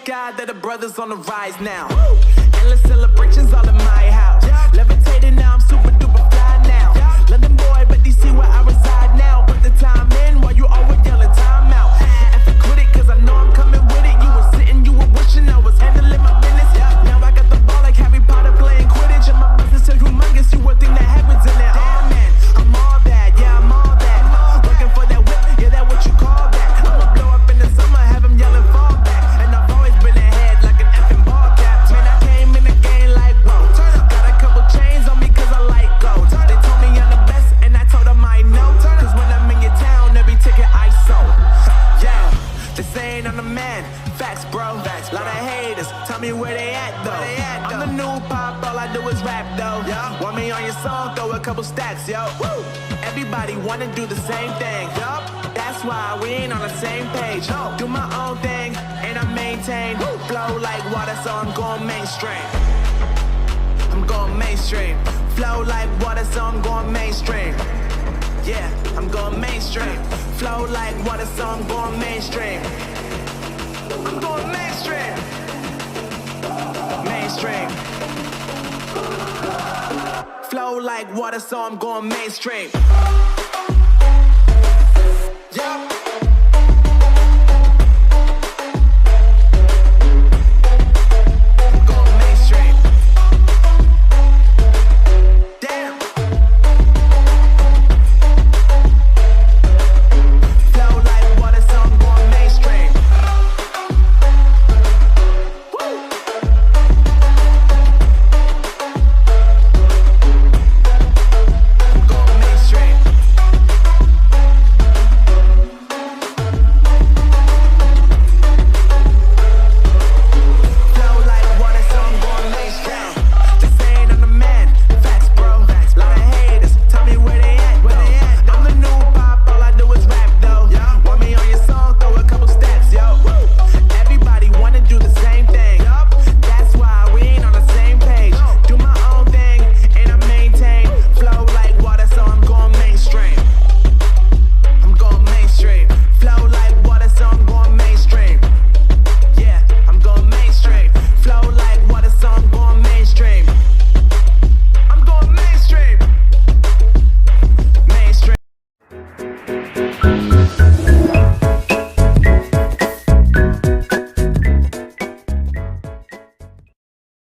thank God that the brothers on the rise now. Endless celebrations all in my house. Levitating now, I'm super duper fly now. London boy, but DC where I reside now. Put the time in while you always yelling time out. And for quit it, cause I know I'm coming with it. You were sitting, you were wishing I was handling my business. Now I got the ball like Harry Potter playing Quidditch. And my business so humongous, you would think that happens in there. Oh man, I'm all that, yeah, I'm all that. Working for that whip, yeah, that what you call that. I'ma blow up in the summer, have them yelling fall back. And I've always been ahead like an effing ball cap. Man, I came in the game like, whoa. Got a couple chains on me cause I like gold. They told me I'm the best and I told them I know. Cause when I'm in your town, every ticket I sold. Yeah, they saying I'm the man. Facts, bro. Lot of haters, tell me where they at though. I'm the new pop, all I do is rap though. Want me on your song, throw a couple stacks, yo. Woo! Everybody wanna do the same thing. That's why we ain't on the same page. Do my own thing and I maintain. Flow like water, so I'm going mainstream. I'm going mainstream. Flow like water, so I'm going mainstream. Yeah, I'm going mainstream. Flow like water, so I'm going mainstream. I'm going mainstream. Mainstream. Flow like water, so I'm going mainstream.